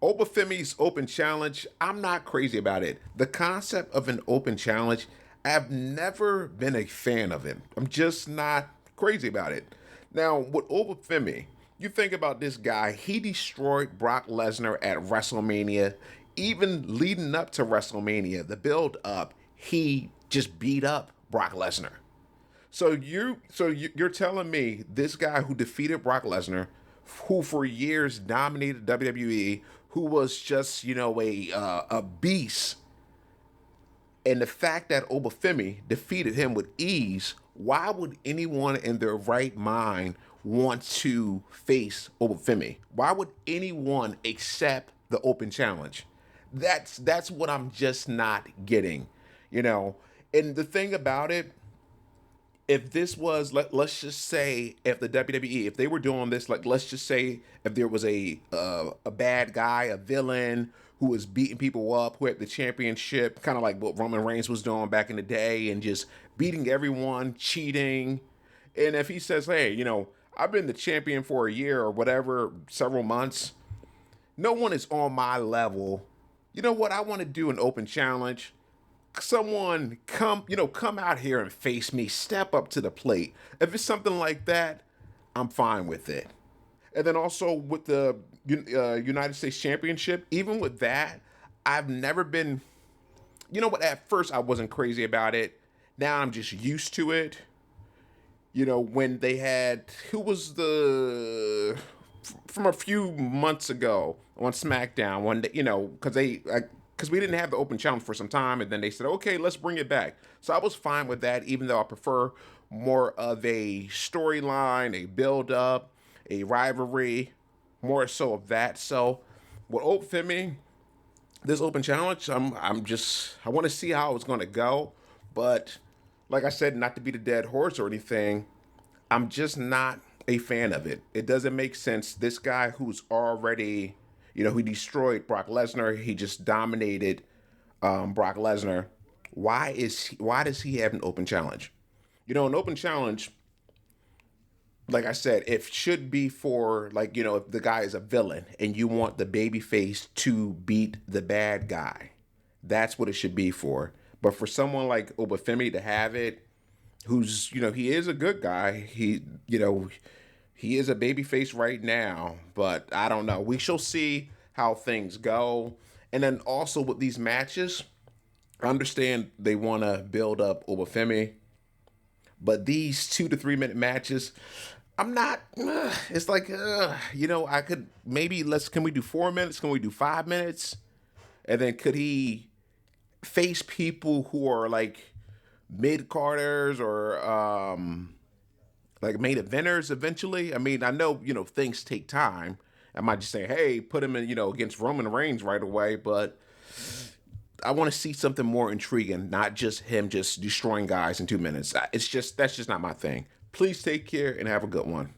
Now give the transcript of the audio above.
Obafemi's open challenge, I'm not crazy about it. The concept of an open challenge, I've never been a fan of it. I'm just not crazy about it. Now, with Obafemi, you think about this guy, he destroyed Brock Lesnar at WrestleMania. Even leading up to WrestleMania, the build up, he just beat up Brock Lesnar. So you're telling me this guy who defeated Brock Lesnar, who for years dominated WWE, who was just a beast, and the fact that Obafemi defeated him with ease, why would anyone in their right mind want to face Obafemi? Why would anyone accept the open challenge? That's what I'm just not getting, you know. And the thing about it, if this was let's just say if the WWE if they were doing this, like let's just say if there was a bad guy, a villain who was beating people up, who had the championship, kind of like what Roman Reigns was doing back in the day, and just beating everyone, cheating, and if he says, hey, I've been the champion for a year or whatever, several months, no one is on my level. You know what? I want to do an open challenge. Someone come out here and face me, step up to the plate. If it's something like that, I'm fine with it. And then also with the United States Championship, even with that, I've never been, you know what, at first I wasn't crazy about it. Now I'm just used to it. When they had, who was from a few months ago on SmackDown, one day, because we didn't have the open challenge for some time, and then they said, okay, let's bring it back. So I was fine with that, even though I prefer more of a storyline, a build up, a rivalry, more so of that. So with Femi, this open challenge, I want to see how it's going to go, but like I said, not to be the dead horse or anything, I'm just not a fan of it. It doesn't make sense. This guy who's already, he destroyed Brock Lesnar. He just dominated Brock Lesnar. Why does he have an open challenge? An open challenge, like I said, it should be for, like, if the guy is a villain and you want the baby face to beat the bad guy. That's what it should be for. But for someone like Obafemi to have it, who's, he is a good guy. He is a baby face right now, but I don't know. We shall see how things go. And then also with these matches, I understand they want to build up Obafemi, but these 2 to 3 minute matches, I'm not. It's like, I could maybe can we do 4 minutes? Can we do 5 minutes? And then could he face people who are like mid carders or like main eventers eventually? I mean, I know things take time. I might just say, hey, put him in against Roman Reigns right away, but I want to see something more intriguing, not just him just destroying guys in 2 minutes. That's just not my thing. Please take care and have a good one.